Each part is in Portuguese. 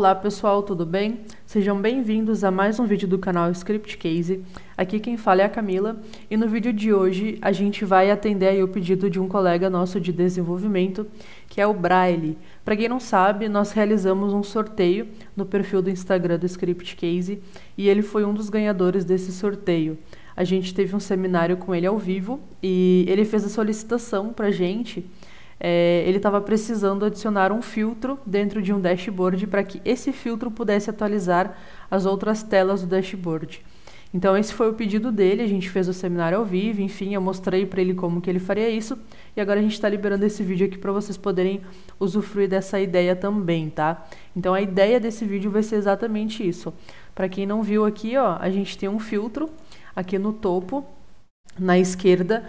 Olá pessoal, tudo bem? Sejam bem-vindos a mais um vídeo do canal Script Case. Aqui quem fala é a Camila e no vídeo de hoje a gente vai atender aí o pedido de um colega nosso de desenvolvimento, que é o Braille. Para quem não sabe, nós realizamos um sorteio no perfil do Instagram do Script Case e ele foi um dos ganhadores desse sorteio. A gente teve um seminário com ele ao vivo e ele fez a solicitação para a gente. Ele estava precisando adicionar um filtro dentro de um dashboard para que esse filtro pudesse atualizar as outras telas do dashboard. Então esse foi o pedido dele, a gente fez o seminário ao vivo, enfim, eu mostrei para ele como que ele faria isso e agora a gente está liberando esse vídeo aqui para vocês poderem usufruir dessa ideia também, tá? Então a ideia desse vídeo vai ser exatamente isso. Para quem não viu aqui, ó, a gente tem um filtro aqui no topo, na esquerda,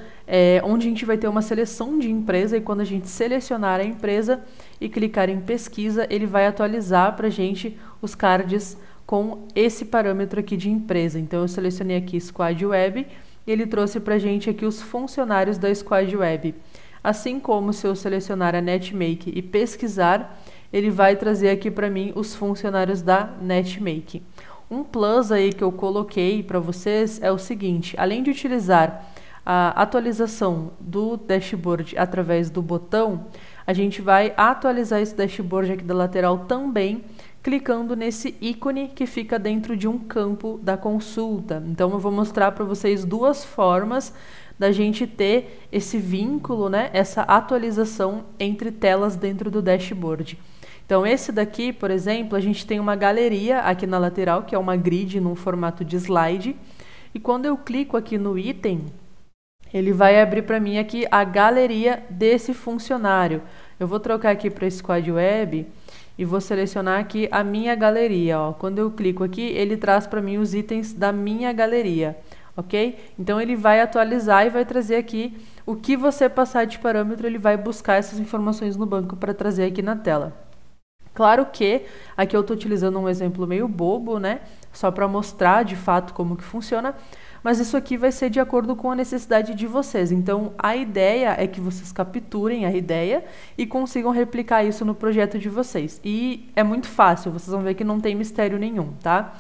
onde a gente vai ter uma seleção de empresa e quando a gente selecionar a empresa e clicar em pesquisa, ele vai atualizar para a gente os cards com esse parâmetro aqui de empresa. Então eu selecionei aqui Squad Web e ele trouxe para a gente aqui os funcionários da Squad Web. Assim como se eu selecionar a NetMake e pesquisar, ele vai trazer aqui para mim os funcionários da NetMake. Um plus aí que eu coloquei para vocês é o seguinte: além de utilizar a atualização do dashboard através do botão, a gente vai atualizar esse dashboard aqui da lateral também, clicando nesse ícone que fica dentro de um campo da consulta. Então eu vou mostrar para vocês duas formas da gente ter esse vínculo, né, essa atualização entre telas dentro do dashboard. Então esse daqui, por exemplo, a gente tem uma galeria aqui na lateral, que é uma grid num formato de slide. E quando eu clico aqui no item, ele vai abrir para mim aqui a galeria desse funcionário. Eu vou trocar aqui para Squad Web e vou selecionar aqui a minha galeria. Ó. Quando eu clico aqui, ele traz para mim os itens da minha galeria. Ok? Então ele vai atualizar e vai trazer aqui o que você passar de parâmetro, ele vai buscar essas informações no banco para trazer aqui na tela. Claro que aqui eu estou utilizando um exemplo meio bobo, né? Só para mostrar de fato como que funciona, mas isso aqui vai ser de acordo com a necessidade de vocês. Então a ideia é que vocês capturem a ideia e consigam replicar isso no projeto de vocês. E é muito fácil, vocês vão ver que não tem mistério nenhum, tá?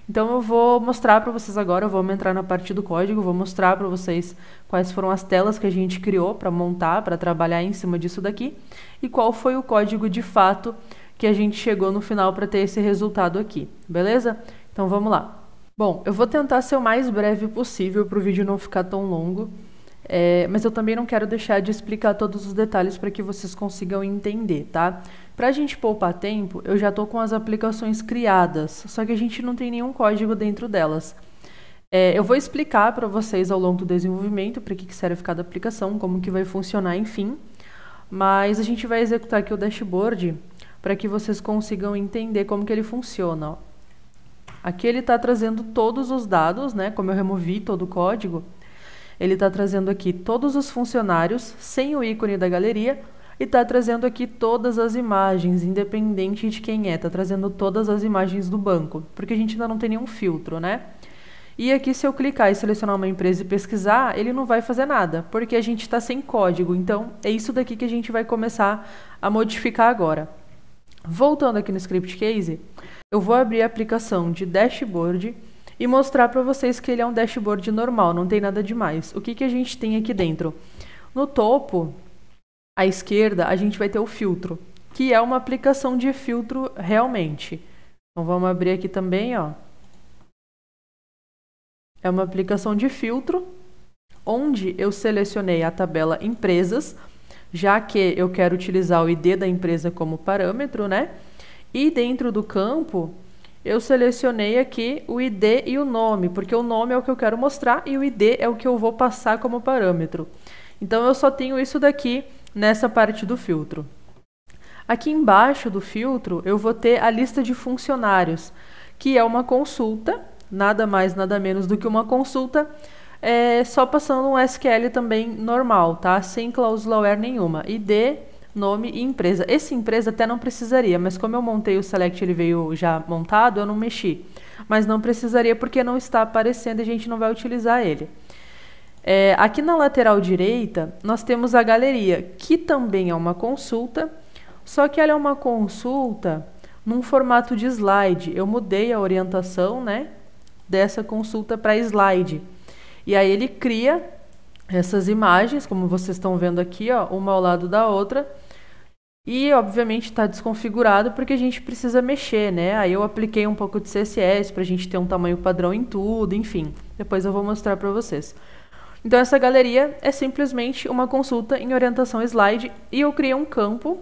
Então eu vou mostrar para vocês agora, vamos entrar na parte do código, vou mostrar para vocês quais foram as telas que a gente criou para montar, para trabalhar em cima disso daqui e qual foi o código de fato que a gente chegou no final para ter esse resultado aqui, beleza? Então vamos lá. Bom, eu vou tentar ser o mais breve possível para o vídeo não ficar tão longo, mas eu também não quero deixar de explicar todos os detalhes para que vocês consigam entender, tá? Para a gente poupar tempo, eu já estou com as aplicações criadas, só que a gente não tem nenhum código dentro delas. Eu vou explicar para vocês ao longo do desenvolvimento para que serve cada aplicação, como que vai funcionar, enfim, mas a gente vai executar aqui o dashboard para que vocês consigam entender como que ele funciona. Ó. Aqui ele está trazendo todos os dados, né? Como eu removi todo o código, ele está trazendo aqui todos os funcionários sem o ícone da galeria e está trazendo aqui todas as imagens, independente de quem é. Está trazendo todas as imagens do banco, porque a gente ainda não tem nenhum filtro, né? E aqui se eu clicar e selecionar uma empresa e pesquisar, ele não vai fazer nada, porque a gente está sem código. Então é isso daqui que a gente vai começar a modificar agora. Voltando aqui no Script Case, eu vou abrir a aplicação de dashboard e mostrar para vocês que ele é um dashboard normal, não tem nada demais. O que que a gente tem aqui dentro? No topo, à esquerda, a gente vai ter o filtro, que é uma aplicação de filtro realmente. Então vamos abrir aqui também, ó. É uma aplicação de filtro, onde eu selecionei a tabela empresas, já que eu quero utilizar o ID da empresa como parâmetro, né? E dentro do campo, eu selecionei aqui o ID e o nome, porque o nome é o que eu quero mostrar e o ID é o que eu vou passar como parâmetro. Então eu só tenho isso daqui nessa parte do filtro. Aqui embaixo do filtro, eu vou ter a lista de funcionários, que é uma consulta, nada mais, nada menos do que uma consulta, só passando um SQL também normal, tá? Sem cláusula where nenhuma. ID, nome e empresa. Esse empresa até não precisaria, mas como eu montei o select, ele veio já montado, eu não mexi. Mas não precisaria porque não está aparecendo e a gente não vai utilizar ele. Aqui na lateral direita, nós temos a galeria, que também é uma consulta, só que ela é uma consulta num formato de slide. Eu mudei a orientação, né, dessa consulta para slide. E aí ele cria essas imagens, como vocês estão vendo aqui, ó, uma ao lado da outra. E, obviamente, está desconfigurado porque a gente precisa mexer, né? Aí eu apliquei um pouco de CSS para a gente ter um tamanho padrão em tudo, enfim. Depois eu vou mostrar para vocês. Então, essa galeria é simplesmente uma consulta em orientação slide. E eu criei um campo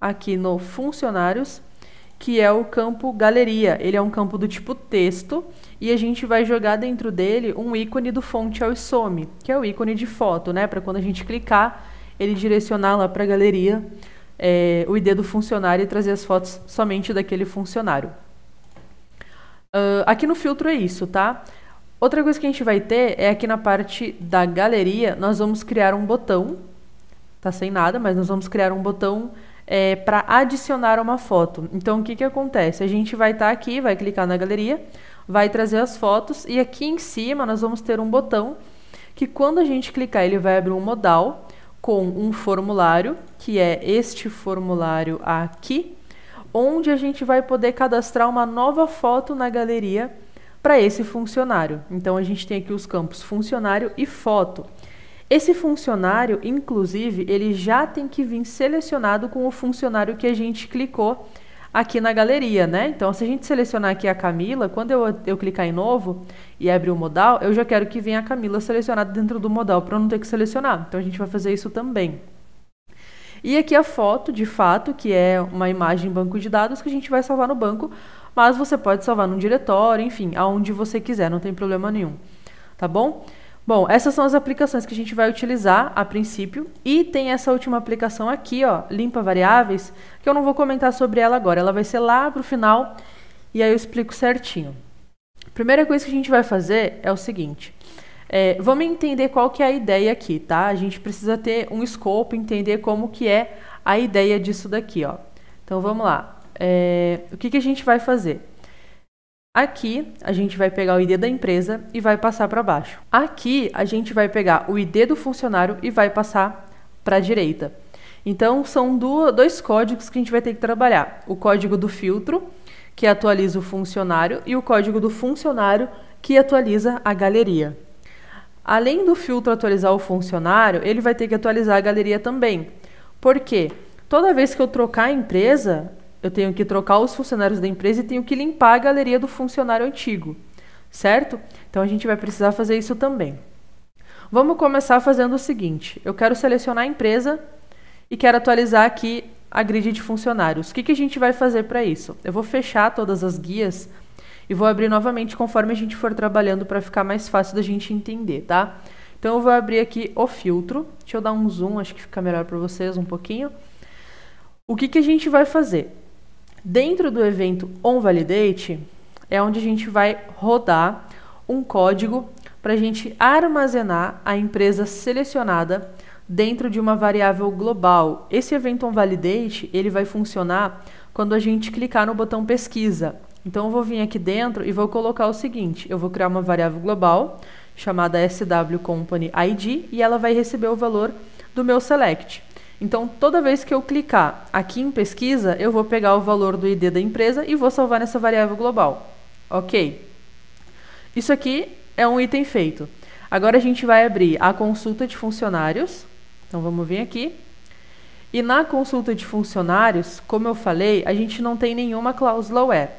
aqui no funcionários, que é o campo galeria. Ele é um campo do tipo texto e a gente vai jogar dentro dele um ícone do Font Awesome, que é o ícone de foto, né? Para quando a gente clicar, ele direcionar lá para a galeria o ID do funcionário e trazer as fotos somente daquele funcionário. Aqui no filtro é isso, tá? Outra coisa que a gente vai ter é aqui na parte da galeria, nós vamos criar um botão, tá sem nada, mas nós vamos criar um botão para adicionar uma foto. Então, o que acontece? A gente vai estar aqui, vai clicar na galeria, vai trazer as fotos e aqui em cima nós vamos ter um botão que quando a gente clicar ele vai abrir um modal com um formulário, que é este formulário aqui, onde a gente vai poder cadastrar uma nova foto na galeria para esse funcionário. Então, a gente tem aqui os campos funcionário e foto. Esse funcionário, inclusive, ele já tem que vir selecionado com o funcionário que a gente clicou aqui na galeria, né? Então, se a gente selecionar aqui a Camila, quando eu clicar em novo e abrir o modal, eu já quero que venha a Camila selecionada dentro do modal, para eu não ter que selecionar. Então, a gente vai fazer isso também. E aqui a foto, de fato, que é uma imagem em banco de dados que a gente vai salvar no banco, mas você pode salvar num diretório, enfim, aonde você quiser, não tem problema nenhum, tá bom? Bom, essas são as aplicações que a gente vai utilizar a princípio e tem essa última aplicação aqui, ó, limpa variáveis, que eu não vou comentar sobre ela agora, ela vai ser lá para o final e aí eu explico certinho. Primeira coisa que a gente vai fazer é o seguinte, vamos entender qual que é a ideia aqui, tá? A gente precisa ter um escopo, entender como que é a ideia disso daqui, ó. Então vamos lá, o que a gente vai fazer? Aqui, a gente vai pegar o ID da empresa e vai passar para baixo. Aqui, a gente vai pegar o ID do funcionário e vai passar para a direita. Então, são dois códigos que a gente vai ter que trabalhar. O código do filtro, que atualiza o funcionário, e o código do funcionário, que atualiza a galeria. Além do filtro atualizar o funcionário, ele vai ter que atualizar a galeria também. Por quê? Toda vez que eu trocar a empresa, eu tenho que trocar os funcionários da empresa e tenho que limpar a galeria do funcionário antigo, certo? Então, a gente vai precisar fazer isso também. Vamos começar fazendo o seguinte. Eu quero selecionar a empresa e quero atualizar aqui a grid de funcionários. O que a gente vai fazer para isso? Eu vou fechar todas as guias e vou abrir novamente conforme a gente for trabalhando para ficar mais fácil da gente entender, tá? Então, eu vou abrir aqui o filtro. Deixa eu dar um zoom, acho que fica melhor para vocês um pouquinho. O que a gente vai fazer? Dentro do evento onValidate é onde a gente vai rodar um código para a gente armazenar a empresa selecionada dentro de uma variável global. Esse evento onValidate ele vai funcionar quando a gente clicar no botão pesquisa. Então eu vou vir aqui dentro e vou colocar o seguinte, eu vou criar uma variável global chamada swCompanyID e ela vai receber o valor do meu select. Então, toda vez que eu clicar aqui em pesquisa, eu vou pegar o valor do ID da empresa e vou salvar nessa variável global. Ok? Isso aqui é um item feito. Agora a gente vai abrir a consulta de funcionários. Então, vamos vir aqui. E na consulta de funcionários, como eu falei, a gente não tem nenhuma cláusula where.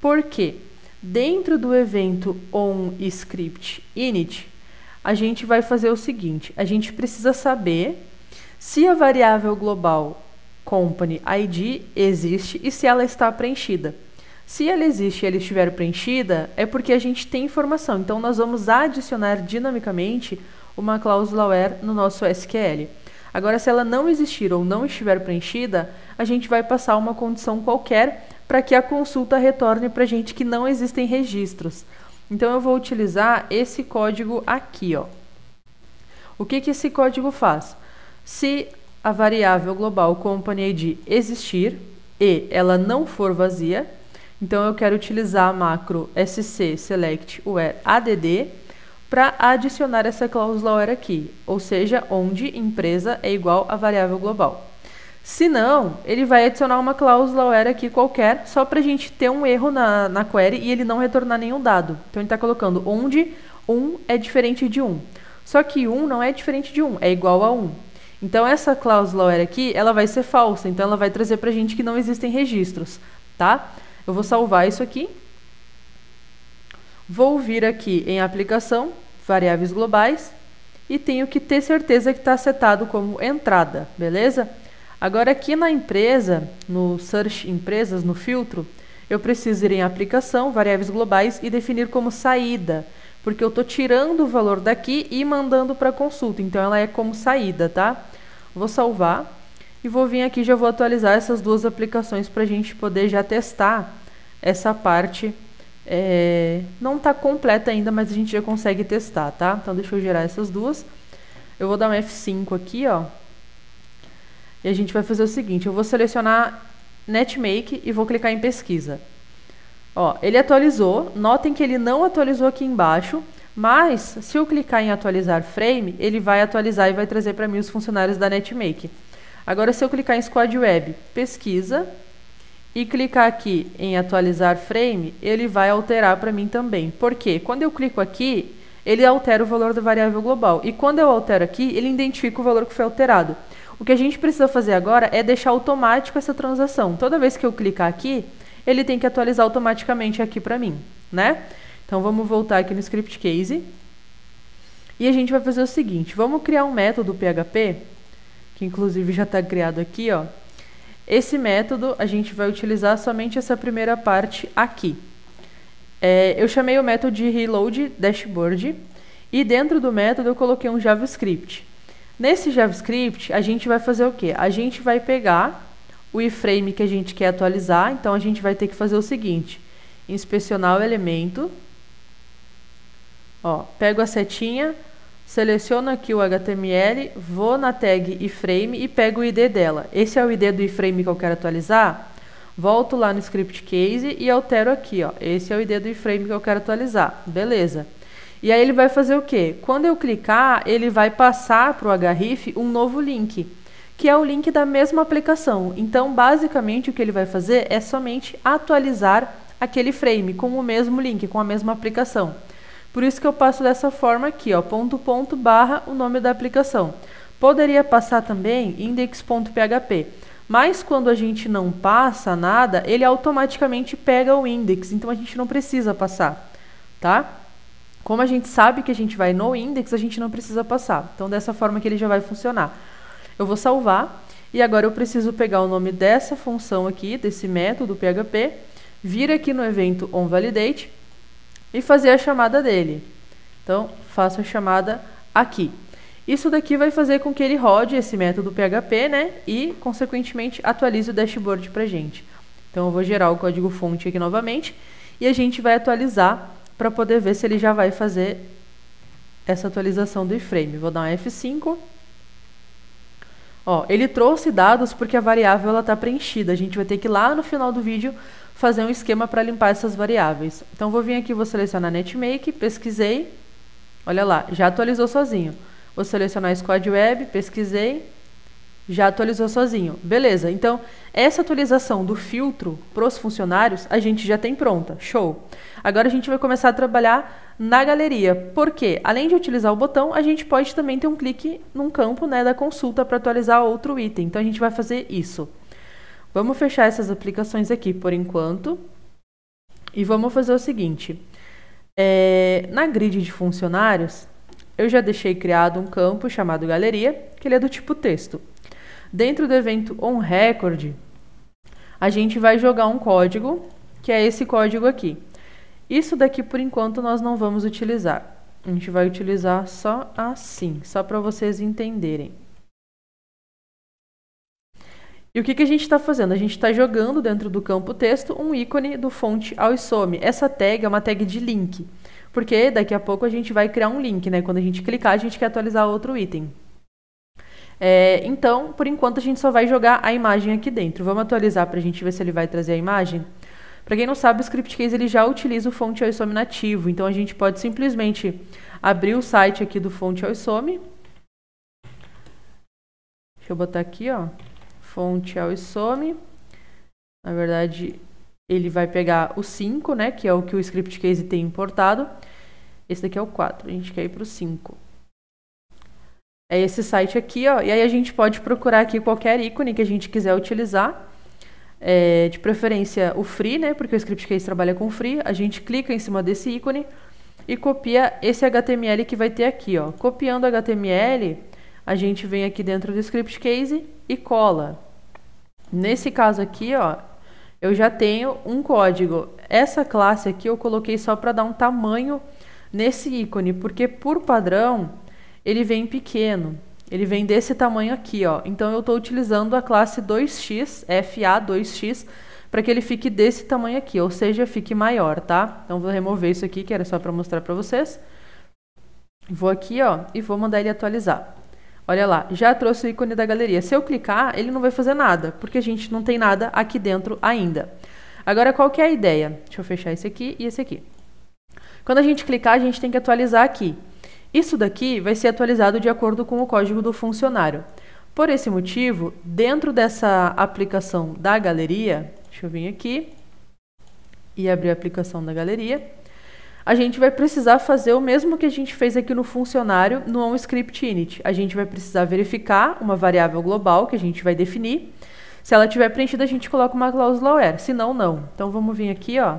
Por quê? Dentro do evento onScriptInit, a gente vai fazer o seguinte. A gente precisa saber se a variável global CompanyID existe e se ela está preenchida. Se ela existe e ela estiver preenchida, é porque a gente tem informação. Então, nós vamos adicionar dinamicamente uma cláusula where no nosso SQL. Agora, se ela não existir ou não estiver preenchida, a gente vai passar uma condição qualquer para que a consulta retorne para a gente que não existem registros. Então, eu vou utilizar esse código aqui, ó. O que esse código faz? Se a variável global CompanyID existir e ela não for vazia, então eu quero utilizar a macro scSelectWhereAdd para adicionar essa cláusula where aqui, ou seja, onde empresa é igual a variável global. Se não, ele vai adicionar uma cláusula where aqui qualquer, só para a gente ter um erro na query e ele não retornar nenhum dado. Então ele está colocando onde 1 é diferente de 1. Só que 1 não é diferente de 1, é igual a 1. Então essa cláusula where aqui, ela vai ser falsa, então ela vai trazer para a gente que não existem registros, tá? Eu vou salvar isso aqui. Vou vir aqui em aplicação, variáveis globais, e tenho que ter certeza que está setado como entrada, beleza? Agora aqui na empresa, no Search Empresas, no filtro, eu preciso ir em aplicação, variáveis globais e definir como saída, porque eu estou tirando o valor daqui e mandando para consulta, então ela é como saída, tá? Vou salvar e vou vir aqui, já vou atualizar essas duas aplicações para a gente poder já testar essa parte. Não está completa ainda, mas a gente já consegue testar, tá? Então deixa eu gerar essas duas. Eu vou dar um F5 aqui, ó. E a gente vai fazer o seguinte, eu vou selecionar NetMake e vou clicar em pesquisa. Ó, ele atualizou, notem que ele não atualizou aqui embaixo, mas se eu clicar em atualizar frame, ele vai atualizar e vai trazer para mim os funcionários da NetMake. Agora se eu clicar em Squad Web, pesquisa, e clicar aqui em atualizar frame, ele vai alterar para mim também. Por quê? Quando eu clico aqui, ele altera o valor da variável global. E quando eu altero aqui, ele identifica o valor que foi alterado. O que a gente precisa fazer agora é deixar automático essa transação. Toda vez que eu clicar aqui, ele tem que atualizar automaticamente aqui para mim, né? Então vamos voltar aqui no script case. E a gente vai fazer o seguinte, vamos criar um método PHP, que inclusive já está criado aqui, ó. Esse método a gente vai utilizar somente essa primeira parte aqui. Eu chamei o método de reload dashboard e dentro do método eu coloquei um JavaScript. Nesse JavaScript a gente vai fazer o quê? A gente vai pegar o iframe que a gente quer atualizar, então a gente vai ter que fazer o seguinte, inspecionar o elemento, ó, pego a setinha, seleciono aqui o HTML, vou na tag iframe e pego o ID dela. Esse é o ID do iframe que eu quero atualizar. Volto lá no script case e altero aqui, ó. Esse é o ID do iframe que eu quero atualizar. Beleza. E aí ele vai fazer o quê? Quando eu clicar, ele vai passar para o href um novo link, que é o link da mesma aplicação. Então, basicamente, o que ele vai fazer é somente atualizar aquele frame com o mesmo link, com a mesma aplicação. Por isso que eu passo dessa forma aqui, ó, .. barra o nome da aplicação. Poderia passar também index.php, mas quando a gente não passa nada, ele automaticamente pega o index, então a gente não precisa passar, tá? Como a gente sabe que a gente vai no index, a gente não precisa passar. Então, dessa forma que ele já vai funcionar. Eu vou salvar e agora eu preciso pegar o nome dessa função aqui, desse método PHP, vir aqui no evento onValidate e fazer a chamada dele. Então, faço a chamada aqui. Isso daqui vai fazer com que ele rode esse método PHP, né? E, consequentemente, atualize o dashboard pra gente. Então, eu vou gerar o código fonte aqui novamente e a gente vai atualizar para poder ver se ele já vai fazer essa atualização do iframe. Vou dar um F5. Ó, ele trouxe dados porque a variável está preenchida. A gente vai ter que ir lá no final do vídeo fazer um esquema para limpar essas variáveis. Então, vou vir aqui, vou selecionar NetMake, pesquisei. Olha lá, já atualizou sozinho. Vou selecionar Squad Web, pesquisei, já atualizou sozinho. Beleza, então essa atualização do filtro para os funcionários a gente já tem pronta. Show! Agora a gente vai começar a trabalhar na galeria. Por quê? Além de utilizar o botão, a gente pode também ter um clique num campo, né, da consulta para atualizar outro item. Então a gente vai fazer isso. Vamos fechar essas aplicações aqui por enquanto. E vamos fazer o seguinte. Na grid de funcionários, eu já deixei criado um campo chamado galeria, que ele é do tipo texto. Dentro do evento onRecord, a gente vai jogar um código, que é esse código aqui. Isso daqui, por enquanto, nós não vamos utilizar. A gente vai utilizar só assim, só para vocês entenderem. E o que a gente está fazendo? A gente está jogando dentro do campo texto um ícone do fonte Awesome. Essa tag é uma tag de link, porque daqui a pouco a gente vai criar um link, né? Quando a gente clicar, a gente quer atualizar outro item. Então, por enquanto, a gente só vai jogar a imagem aqui dentro. Vamos atualizar para a gente ver se ele vai trazer a imagem. Para quem não sabe, o Script Case ele já utiliza o fonte Awesome nativo. Então, a gente pode simplesmente abrir o site aqui do fonte Awesome. Deixa eu botar aqui, ó. fonte ao some. Na verdade, ele vai pegar o 5, né, que é o que o script case tem importado. Esse daqui é o 4, a gente quer ir para o 5. É esse site aqui, ó, e aí a gente pode procurar aqui qualquer ícone que a gente quiser utilizar. De preferência o free, né, porque o script case trabalha com free. A gente clica em cima desse ícone e copia esse HTML que vai ter aqui, ó. Copiando o HTML, a gente vem aqui dentro do script case e cola. Nesse caso aqui, ó, eu já tenho um código. Essa classe aqui eu coloquei só para dar um tamanho nesse ícone, porque por padrão ele vem pequeno. Ele vem desse tamanho aqui, ó. Então eu estou utilizando a classe 2x, FA2x, para que ele fique desse tamanho aqui, ou seja, fique maior, tá? Então vou remover isso aqui, que era só para mostrar para vocês. Vou aqui, ó, e vou mandar ele atualizar. Olha lá, já trouxe o ícone da galeria. Se eu clicar, ele não vai fazer nada, porque a gente não tem nada aqui dentro ainda. Agora, qual que é a ideia? Deixa eu fechar esse aqui e esse aqui. Quando a gente clicar, a gente tem que atualizar aqui. Isso daqui vai ser atualizado de acordo com o código do funcionário. Por esse motivo, dentro dessa aplicação da galeria, deixa eu vir aqui e abrir a aplicação da galeria, a gente vai precisar fazer o mesmo que a gente fez aqui no funcionário no onScriptInit. A gente vai precisar verificar uma variável global que a gente vai definir. Se ela estiver preenchida, a gente coloca uma cláusula where, se não, não. Então vamos vir aqui, ó.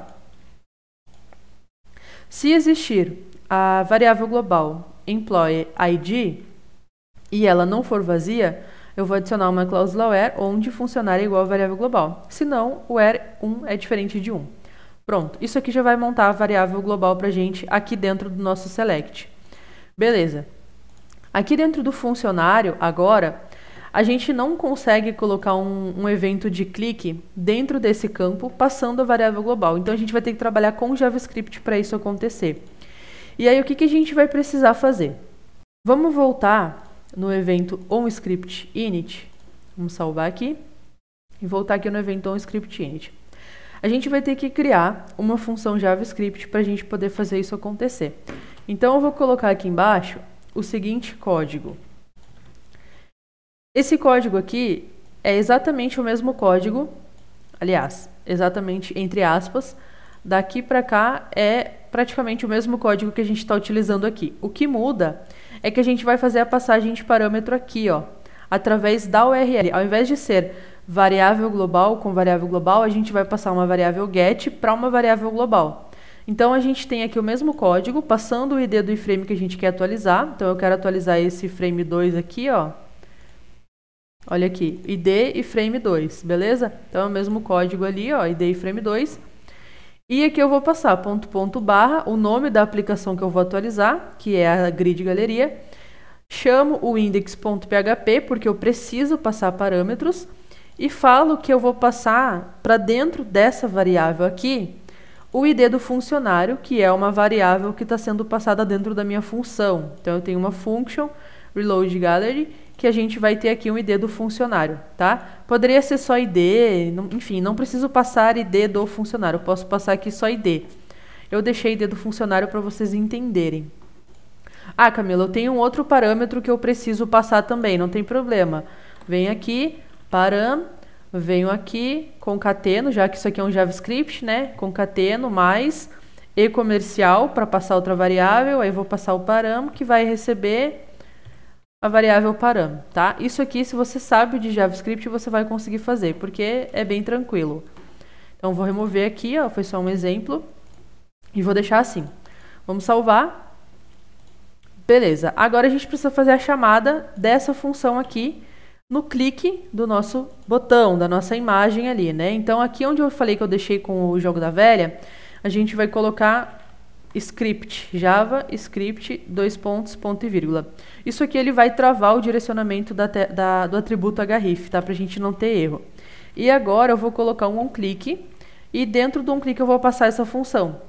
Se existir a variável global employee ID e ela não for vazia, eu vou adicionar uma cláusula where onde funcionário é igual a variável global. Se não, o where 1 é diferente de 1. Pronto, isso aqui já vai montar a variável global para a gente aqui dentro do nosso select. Beleza. Aqui dentro do funcionário, agora, a gente não consegue colocar um evento de clique dentro desse campo passando a variável global. Então a gente vai ter que trabalhar com JavaScript para isso acontecer. E aí, o que a gente vai precisar fazer? Vamos voltar no evento onScriptInit. Vamos salvar aqui. E voltar aqui no evento onScriptInit. A gente vai ter que criar uma função JavaScript para a gente poder fazer isso acontecer. Então, eu vou colocar aqui embaixo o seguinte código. Esse código aqui é exatamente o mesmo código, aliás, exatamente entre aspas, daqui para cá é praticamente o mesmo código que a gente está utilizando aqui. O que muda é que a gente vai fazer a passagem de parâmetro aqui, ó, através da URL. Ao invés de ser variável global com variável global, a gente vai passar uma variável get para uma variável global. Então, a gente tem aqui o mesmo código, passando o ID do iframe que a gente quer atualizar. Então, eu quero atualizar esse frame 2 aqui, ó. Olha aqui, ID e frame 2, beleza? Então, é o mesmo código ali, ó, ID e frame 2. E aqui eu vou passar ponto barra, o nome da aplicação que eu vou atualizar, que é a grid galeria. Chamo o index.php, porque eu preciso passar parâmetros. E falo que eu vou passar para dentro dessa variável aqui o ID do funcionário, que é uma variável que está sendo passada dentro da minha função. Então, eu tenho uma function, reload gallery, que a gente vai ter aqui um ID do funcionário, tá? Poderia ser só ID, enfim, não preciso passar ID do funcionário, eu posso passar aqui só ID. Eu deixei ID do funcionário para vocês entenderem. Ah, Camila, eu tenho um outro parâmetro que eu preciso passar também, não tem problema. Vem aqui, param, venho aqui, concateno, já que isso aqui é um JavaScript, né? Concateno mais e comercial para passar outra variável, aí vou passar o param, que vai receber a variável param, tá? Isso aqui, se você sabe de JavaScript, você vai conseguir fazer, porque é bem tranquilo. Então, vou remover aqui, ó, foi só um exemplo, e vou deixar assim. Vamos salvar. Beleza, agora a gente precisa fazer a chamada dessa função aqui no clique do nosso botão, da nossa imagem ali, né? Então, aqui onde eu falei que eu deixei com o jogo da velha, a gente vai colocar script, Java, script, ponto e vírgula. Isso aqui ele vai travar o direcionamento do atributo href, tá? Pra gente não ter erro. E agora eu vou colocar um onClick e dentro do onClick eu vou passar essa função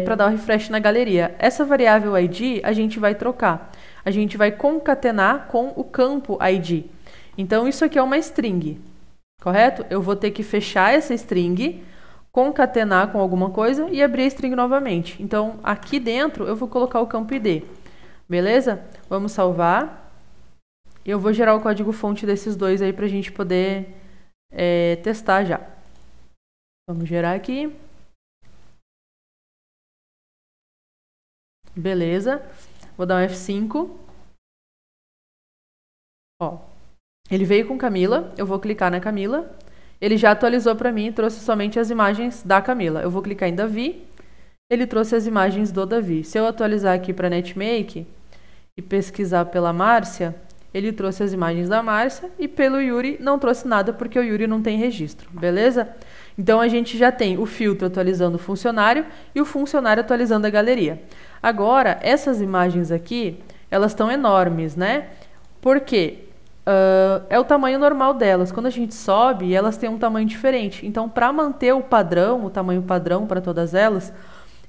para dar o refresh na galeria. Essa variável ID a gente vai trocar. A gente vai concatenar com o campo ID. Então isso aqui é uma string, correto? Eu vou ter que fechar essa string, concatenar com alguma coisa e abrir a string novamente. Então, aqui dentro eu vou colocar o campo ID. Beleza? Vamos salvar Eu vou gerar o código-fonte desses dois aí para a gente poder testar já. Vamos gerar aqui. Beleza. Vou dar um F5. Ó, ele veio com Camila. Eu vou clicar na Camila. Ele já atualizou para mim e trouxe somente as imagens da Camila. Eu vou clicar em Davi. Ele trouxe as imagens do Davi. Se eu atualizar aqui para NetMake e pesquisar pela Márcia, ele trouxe as imagens da Márcia e pelo Yuri não trouxe nada porque o Yuri não tem registro, beleza? Então a gente já tem o filtro atualizando o funcionário e o funcionário atualizando a galeria. Agora, essas imagens aqui, elas estão enormes, né? Por quê? É o tamanho normal delas. Quando a gente sobe, elas têm um tamanho diferente. Então, para manter o padrão, o tamanho padrão para todas elas,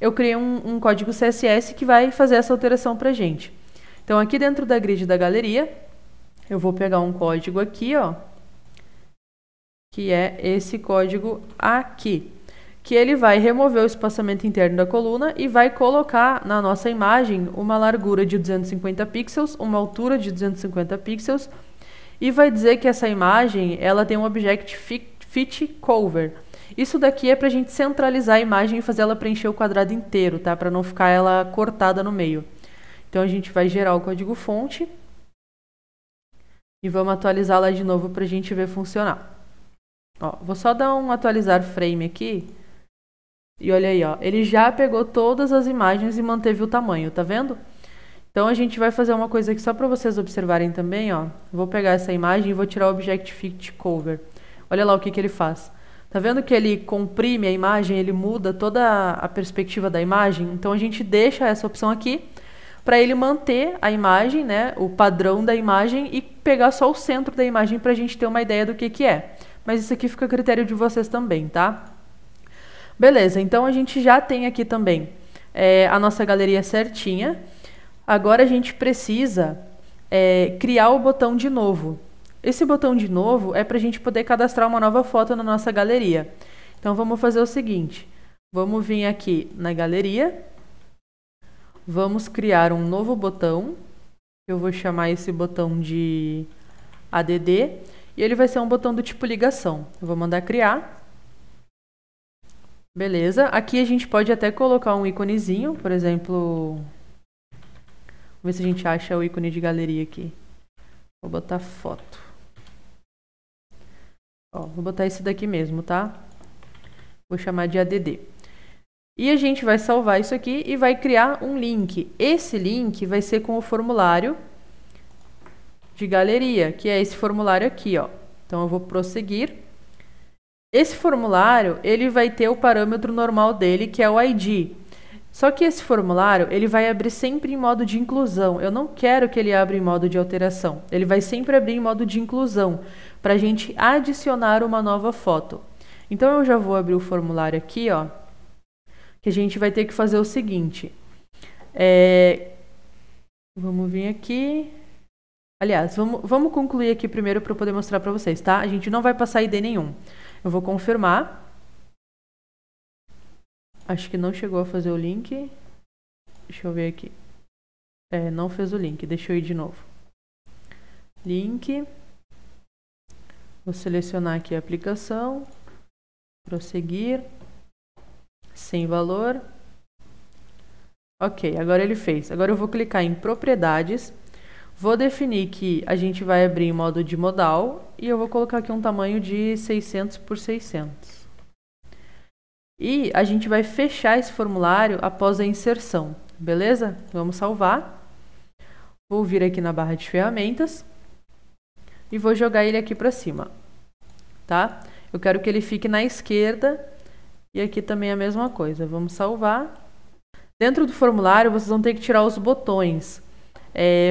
eu criei um código CSS que vai fazer essa alteração para a gente. Então, aqui dentro da grid da galeria, eu vou pegar um código aqui, ó, que é esse código aqui, que ele vai remover o espaçamento interno da coluna e vai colocar na nossa imagem uma largura de 250 pixels, uma altura de 250 pixels, e vai dizer que essa imagem ela tem um Object Fit Cover. Isso daqui é para a gente centralizar a imagem e fazer ela preencher o quadrado inteiro, tá? Para não ficar ela cortada no meio. Então a gente vai gerar o código fonte e vamos atualizar lá de novo para a gente ver funcionar. Ó, vou só dar um atualizar frame aqui. E olha aí, ó, ele já pegou todas as imagens e manteve o tamanho, tá vendo? Então a gente vai fazer uma coisa aqui só para vocês observarem também, ó. Vou pegar essa imagem e vou tirar o Object Fit Cover. Olha lá o que ele faz. Tá vendo que ele comprime a imagem, ele muda toda a perspectiva da imagem? Então a gente deixa essa opção aqui para ele manter a imagem, né, o padrão da imagem e pegar só o centro da imagem para a gente ter uma ideia do que é. Mas isso aqui fica a critério de vocês também, tá? Beleza, então a gente já tem aqui também a nossa galeria certinha. Agora a gente precisa criar o botão de novo. Esse botão de novo é para a gente poder cadastrar uma nova foto na nossa galeria. Então vamos fazer o seguinte, vamos vir aqui na galeria, vamos criar um novo botão, eu vou chamar esse botão de ADD, e ele vai ser um botão do tipo ligação. Eu vou mandar criar. Beleza, aqui a gente pode até colocar um íconezinho, por exemplo, vamos ver se a gente acha o ícone de galeria aqui. Vou botar foto. Ó, vou botar esse daqui mesmo, tá? Vou chamar de ADD. E a gente vai salvar isso aqui e vai criar um link. Esse link vai ser com o formulário de galeria, que é esse formulário aqui, ó. Então eu vou prosseguir. Esse formulário, ele vai ter o parâmetro normal dele, que é o ID. Só que esse formulário, ele vai abrir sempre em modo de inclusão. Eu não quero que ele abra em modo de alteração. Ele vai sempre abrir em modo de inclusão, para a gente adicionar uma nova foto. Então eu já vou abrir o formulário aqui, ó, que a gente vai ter que fazer o seguinte. Vamos vir aqui. Aliás, vamos concluir aqui primeiro para eu poder mostrar para vocês, tá? A gente não vai passar ID nenhum. Eu vou confirmar. Acho que não chegou a fazer o link. Deixa eu ver aqui. Não fez o link. Deixa eu ir de novo. Link. Vou selecionar aqui a aplicação. Prosseguir. Sem valor. Ok, agora ele fez. Agora eu vou clicar em propriedades. Vou definir que a gente vai abrir em modo de modal. E eu vou colocar aqui um tamanho de 600 por 600. E a gente vai fechar esse formulário após a inserção, beleza? Vamos salvar. Vou vir aqui na barra de ferramentas e vou jogar ele aqui para cima, tá? Eu quero que ele fique na esquerda e aqui também a mesma coisa. Vamos salvar. Dentro do formulário vocês vão ter que tirar os botões.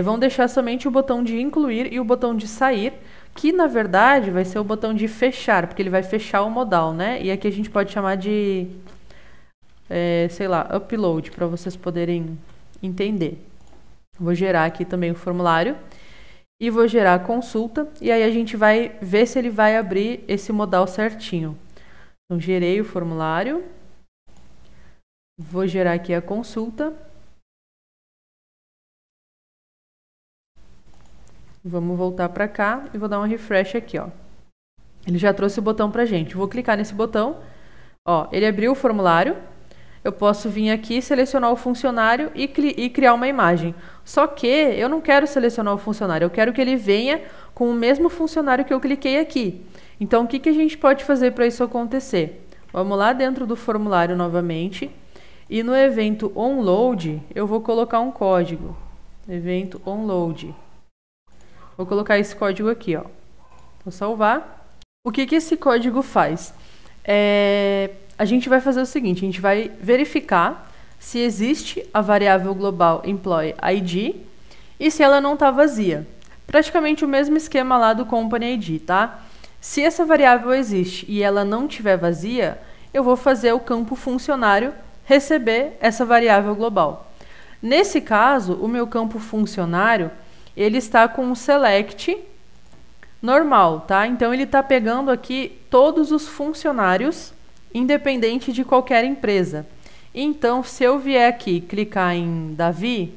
Vão deixar somente o botão de incluir e o botão de sair, que na verdade vai ser o botão de fechar, porque ele vai fechar o modal, né? E aqui a gente pode chamar de, sei lá, upload, para vocês poderem entender. Vou gerar aqui também o formulário e vou gerar a consulta, e aí a gente vai ver se ele vai abrir esse modal certinho. Então, gerei o formulário, vou gerar aqui a consulta. Vamos voltar para cá e vou dar um refresh aqui, ó. Ele já trouxe o botão pra gente. Vou clicar nesse botão. Ó, ele abriu o formulário. Eu posso vir aqui, selecionar o funcionário e criar uma imagem. Só que eu não quero selecionar o funcionário, eu quero que ele venha com o mesmo funcionário que eu cliquei aqui. Então, o que que a gente pode fazer para isso acontecer? Vamos lá dentro do formulário novamente. E no evento onload, eu vou colocar um código. Evento onload. Vou colocar esse código aqui, ó. Vou salvar. O que que esse código faz? A gente vai fazer o seguinte, a gente vai verificar se existe a variável global employee ID e se ela não está vazia. Praticamente o mesmo esquema lá do company ID, tá? Se essa variável existe e ela não estiver vazia, eu vou fazer o campo funcionário receber essa variável global. Nesse caso, o meu campo funcionário, ele está com um select normal, tá? Então, ele está pegando aqui todos os funcionários, independente de qualquer empresa. Então, se eu vier aqui clicar em Davi,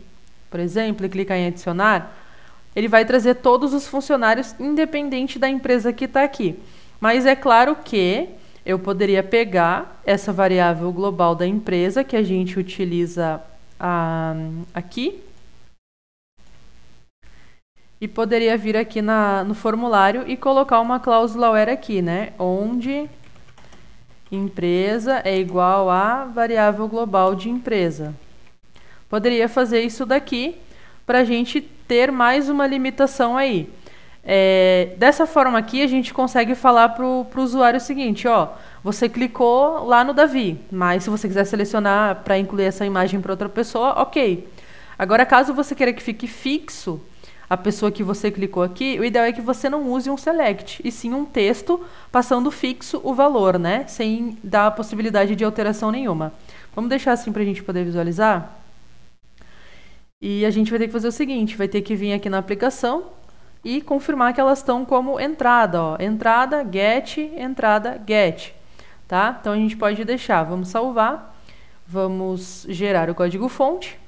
por exemplo, e clicar em adicionar, ele vai trazer todos os funcionários, independente da empresa que está aqui. Mas é claro que eu poderia pegar essa variável global da empresa, que a gente utiliza aqui, e poderia vir aqui no formulário e colocar uma cláusula where aqui, né? Onde empresa é igual a variável global de empresa. Poderia fazer isso daqui para a gente ter mais uma limitação aí. Dessa forma aqui, a gente consegue falar para o usuário o seguinte, ó, você clicou lá no Davi, mas se você quiser selecionar para incluir essa imagem para outra pessoa, ok. Agora, caso você queira que fique fixo a pessoa que você clicou aqui, o ideal é que você não use um select, e sim um texto passando fixo o valor, né? Sem dar a possibilidade de alteração nenhuma. Vamos deixar assim para a gente poder visualizar? E a gente vai ter que fazer o seguinte, vai ter que vir aqui na aplicação e confirmar que elas estão como entrada, ó. Entrada, get, tá? Então a gente pode deixar, vamos salvar, vamos gerar o código fonte.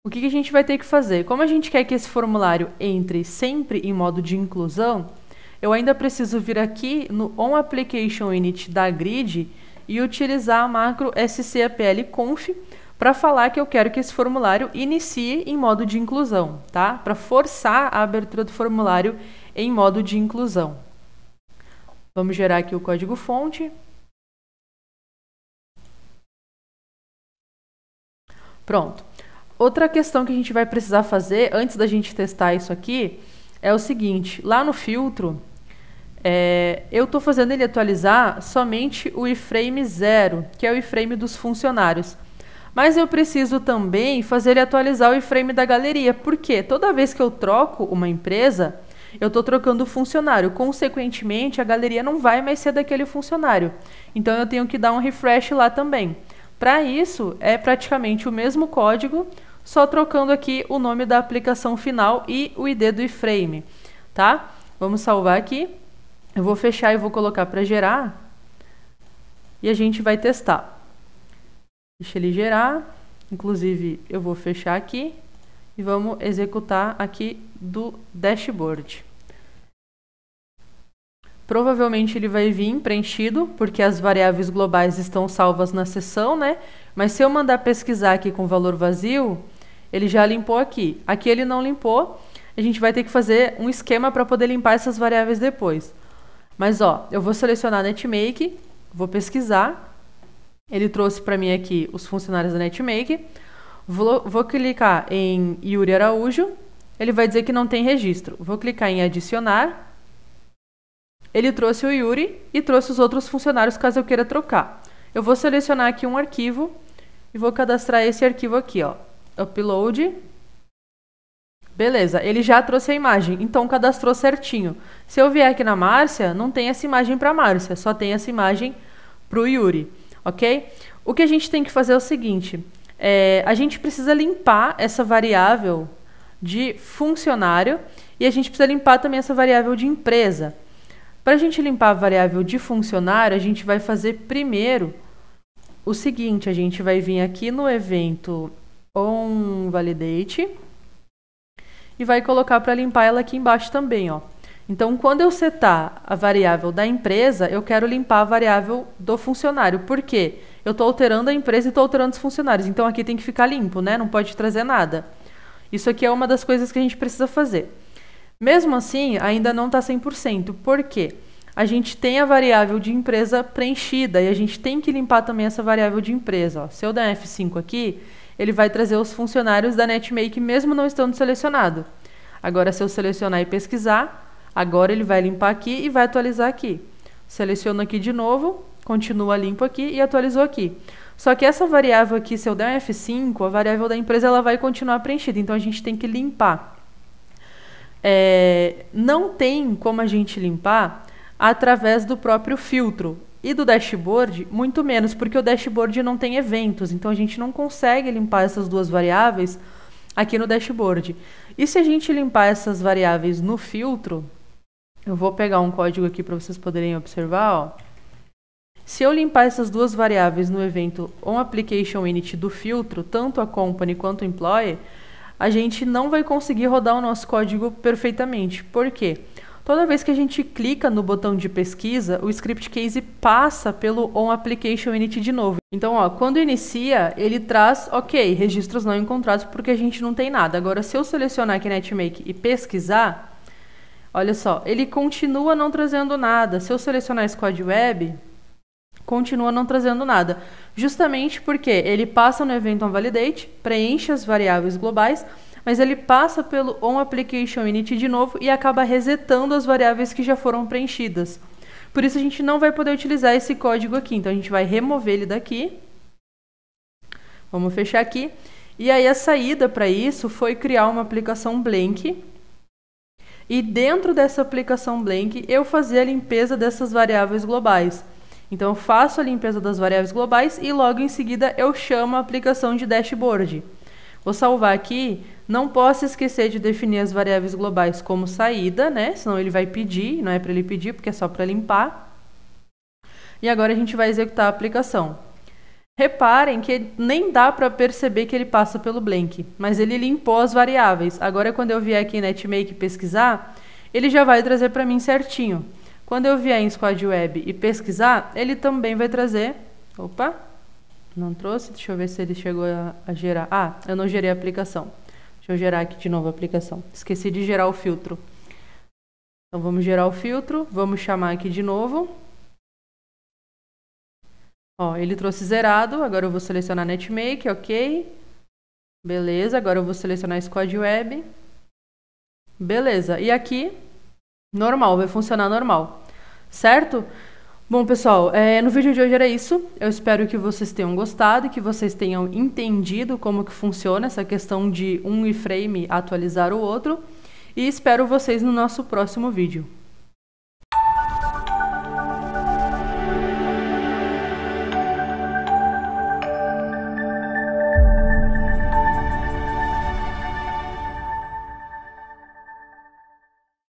O que que a gente vai ter que fazer? Como a gente quer que esse formulário entre sempre em modo de inclusão, eu ainda preciso vir aqui no onApplicationInit da grid e utilizar a macro scaplconf para falar que eu quero que esse formulário inicie em modo de inclusão, tá? Para forçar a abertura do formulário em modo de inclusão. Vamos gerar aqui o código fonte. Pronto. Outra questão que a gente vai precisar fazer, antes da gente testar isso aqui, é o seguinte, lá no filtro, eu estou fazendo ele atualizar somente o iframe 0, que é o iframe dos funcionários. Mas eu preciso também fazer ele atualizar o iframe da galeria, porque toda vez que eu troco uma empresa, eu estou trocando o funcionário. Consequentemente, a galeria não vai mais ser daquele funcionário. Então, eu tenho que dar um refresh lá também. Para isso, é praticamente o mesmo código, só trocando aqui o nome da aplicação final e o ID do iframe, tá? Vamos salvar aqui. Eu vou fechar e vou colocar para gerar. E a gente vai testar. Deixa ele gerar. Inclusive, eu vou fechar aqui. E vamos executar aqui do dashboard. Provavelmente ele vai vir preenchido, porque as variáveis globais estão salvas na seção, né? Mas se eu mandar pesquisar aqui com valor vazio, ele já limpou aqui. Aqui ele não limpou, a gente vai ter que fazer um esquema para poder limpar essas variáveis depois. Mas, ó, eu vou selecionar NetMake, vou pesquisar. Ele trouxe para mim aqui os funcionários da NetMake. Vou clicar em Yuri Araújo, ele vai dizer que não tem registro. Vou clicar em adicionar. Ele trouxe o Yuri e trouxe os outros funcionários caso eu queira trocar. Eu vou selecionar aqui um arquivo e vou cadastrar esse arquivo aqui, ó. Upload. Beleza, ele já trouxe a imagem, então cadastrou certinho. Se eu vier aqui na Márcia, não tem essa imagem para a Márcia, só tem essa imagem para o Yuri, ok? O que a gente tem que fazer é o seguinte, a gente precisa limpar essa variável de funcionário e a gente precisa limpar também essa variável de empresa. Para a gente limpar a variável de funcionário, a gente vai fazer primeiro o seguinte, a gente vai vir aqui no evento onValidate e vai colocar para limpar ela aqui embaixo também, ó. Então, quando eu setar a variável da empresa, eu quero limpar a variável do funcionário. Por quê? Eu estou alterando a empresa e estou alterando os funcionários. Então, aqui tem que ficar limpo, né? Não pode trazer nada. Isso aqui é uma das coisas que a gente precisa fazer. Mesmo assim, ainda não está 100%. Por quê? A gente tem a variável de empresa preenchida e a gente tem que limpar também essa variável de empresa. Ó. Se eu der F5 aqui, ele vai trazer os funcionários da NetMake mesmo não estando selecionado. Agora, se eu selecionar e pesquisar, agora ele vai limpar aqui e vai atualizar aqui. Seleciono aqui de novo, continua limpo aqui e atualizou aqui. Só que essa variável aqui, se eu der um F5, a variável da empresa ela vai continuar preenchida, então a gente tem que limpar. Não tem como a gente limpar através do próprio filtro. E do dashboard, muito menos, porque o dashboard não tem eventos, então a gente não consegue limpar essas duas variáveis aqui no dashboard. E se a gente limpar essas variáveis no filtro, eu vou pegar um código aqui para vocês poderem observar, ó. Se eu limpar essas duas variáveis no evento onApplicationInit do filtro, tanto a company quanto o employee, a gente não vai conseguir rodar o nosso código perfeitamente. Por quê? Toda vez que a gente clica no botão de pesquisa, o script case passa pelo onApplicationInit de novo. Então, ó, quando inicia, ele traz, ok, registros não encontrados porque a gente não tem nada. Agora, se eu selecionar aqui NetMake e pesquisar, olha só, ele continua não trazendo nada. Se eu selecionar Squad Web, continua não trazendo nada. Justamente porque ele passa no evento onValidate, preenche as variáveis globais, mas ele passa pelo onApplicationInit de novo e acaba resetando as variáveis que já foram preenchidas. Por isso a gente não vai poder utilizar esse código aqui. Então a gente vai remover ele daqui. Vamos fechar aqui. E aí a saída para isso foi criar uma aplicação blank. E dentro dessa aplicação blank eu fazer a limpeza dessas variáveis globais. Então eu faço a limpeza das variáveis globais e logo em seguida eu chamo a aplicação de dashboard. Vou salvar aqui. Não posso esquecer de definir as variáveis globais como saída, né? Senão ele vai pedir, não é para ele pedir, porque é só para limpar. E agora a gente vai executar a aplicação. Reparem que nem dá para perceber que ele passa pelo blank, mas ele limpou as variáveis. Agora, quando eu vier aqui em NetMake pesquisar, ele já vai trazer para mim certinho. Quando eu vier em Squad Web e pesquisar, ele também vai trazer... Opa, não trouxe, deixa eu ver se ele chegou a gerar. Ah, eu não gerei a aplicação. Deixa eu gerar aqui de novo a aplicação. Esqueci de gerar o filtro. Então, vamos gerar o filtro. Vamos chamar aqui de novo. Ó, ele trouxe zerado. Agora eu vou selecionar NetMake, ok. Beleza, agora eu vou selecionar Squad Web. Beleza, e aqui, normal, vai funcionar normal. Certo? Bom, pessoal, no vídeo de hoje era isso. Eu espero que vocês tenham gostado e que vocês tenham entendido como que funciona essa questão de um iframe atualizar o outro. E espero vocês no nosso próximo vídeo.